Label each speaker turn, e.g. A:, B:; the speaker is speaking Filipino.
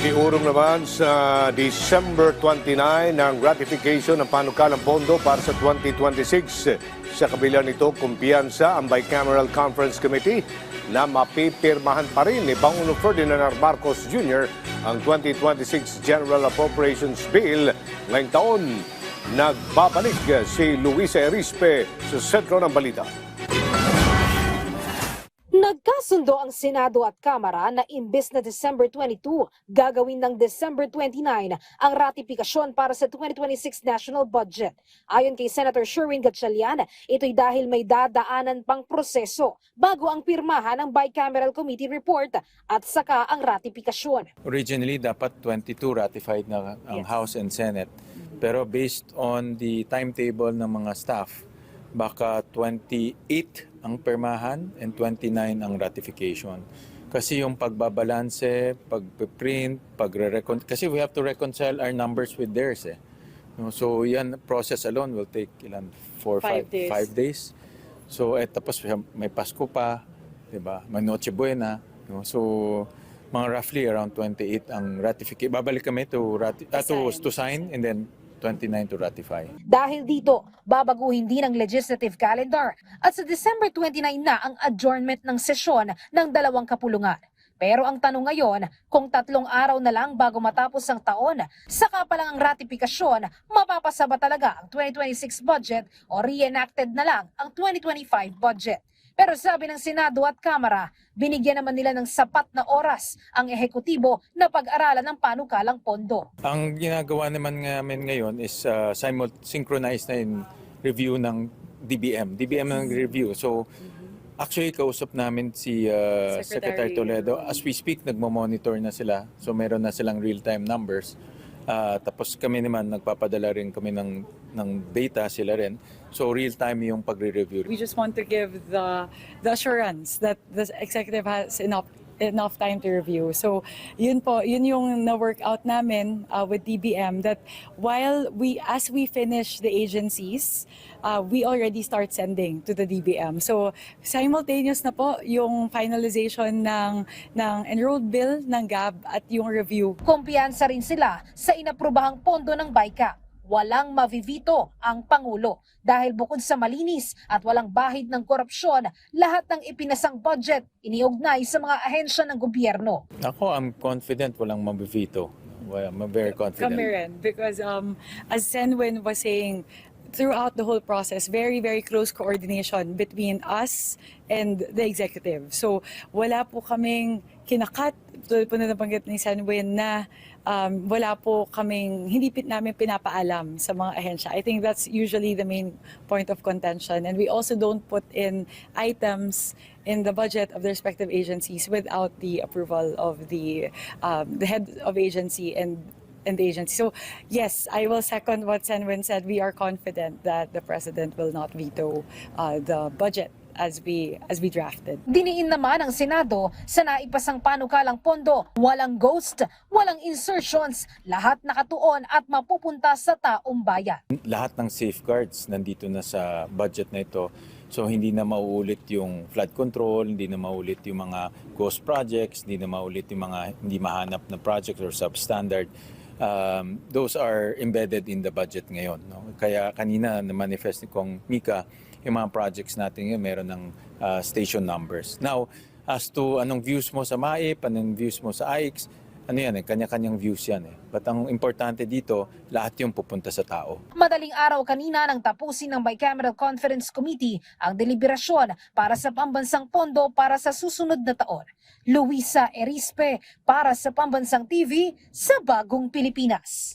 A: Iniurong naman sa December 29 ng ratification ng panukalang pondo para sa 2026. Sa kabila nito, kumpiyansa ang Bicameral Conference Committee na mapipirmahan pa rin ni Pangulong Ferdinand R. Marcos Jr. ang 2026 General Appropriations Bill. Ngayong taon, nagbabalik si Luisa Erispe sa sentro ng balita.
B: Nagkasundo ang Senado at Kamara na imbes na December 22, gagawin ng December 29 ang ratifikasyon para sa 2026 national budget. Ayon kay Senator Sherwin Gatchalian, ito'y dahil may dadaanan pang proseso bago ang pirmahan ng Bicameral Committee report at saka ang ratifikasyon.
C: Originally, dapat 22 ratified na ang House and Senate. Pero based on the timetable ng mga staff, baka 28 ang permahan and 29 ang ratification. Kasi yung pagbabalanse, pag-print, kasi we have to reconcile our numbers with theirs. So yan, process alone will take 5 days. So tapos may Pasko pa, diba? May Noche Buena. So mga roughly around 28 ang ratification. Babalik kami to sign and then 29 to ratify.
B: Dahil dito, babaguhin din ang legislative calendar at sa December 29 na ang adjournment ng sesyon ng dalawang kapulungan. Pero ang tanong ngayon, kung 3 araw na lang bago matapos ang taon, saka pa lang ang ratifikasyon, mapapasa ba talaga ang 2026 budget o reenacted na lang ang 2025 budget? Pero sabi ng Senado at Kamara, binigyan naman nila ng sapat na oras ang ehekutibo na pag-aralan ng panukalang pondo.
C: Ang ginagawa naman namin ngayon is synchronized na yung review ng DBM. DBM ang review. So actually kausap namin si Secretary Toledo. As we speak, nagmo-monitor na sila. So meron na silang real-time numbers. Tapos kami naman, nagpapadala rin kami ng data sila rin. So real-time yung pagre-review.
D: We just want to give the assurance that the executive has enough time to review. So yun yung na-work out namin with DBM, that as we finish the agencies, we already start sending to the DBM. So simultaneous na po yung finalization ng enrolled bill ng GAB at yung review.
B: Kumpiyansa rin sila sa inaprubahang pondo ng BICAM. Walang mavivito ang Pangulo dahil bukod sa malinis at walang bahid ng korupsyon, lahat ng ipinasang budget iniugnay sa mga ahensya ng gobyerno.
C: Ako, I'm confident walang mabivito. I'm very confident.
D: Kami rin, because as Senwin was saying, throughout the whole process, very, very close coordination between us and the executive. So wala po kaming kinakat, tulad po na nabanggit ni Senwin, na wala po kaming, hindi namin pinapaalam sa mga ahensya. I think that's usually the main point of contention. And we also don't put in items in the budget of the respective agencies without the approval of the head of agency and the agency. So yes, I will second what Senwin said. We are confident that the President will not veto the budget as we drafted.
B: Diniin naman ng Senado sa naipasang panukalang pondo, walang ghost, walang insertions, lahat nakatuon at mapupunta sa taong bayan.
C: Lahat ng safeguards nandito na sa budget na ito. So hindi na mauulit yung flood control, hindi na mauulit yung mga ghost projects, hindi na mauulit yung mga hindi mahanap na projects or substandard. Those are embedded in the budget ngayon. No? Kaya kanina na-manifest ni Kong Mika, yung mga projects natin ngayon meron ng station numbers. Now, as to anong views mo sa MAIP, anong views mo sa AIX, kanya-kanyang views yan. But ang importante dito, lahat yung pupunta sa tao.
B: Madaling araw kanina nang tapusin ng Bicameral Conference Committee ang deliberasyon para sa pambansang pondo para sa susunod na taon. Luisa Erispe para sa Pambansang TV sa Bagong Pilipinas.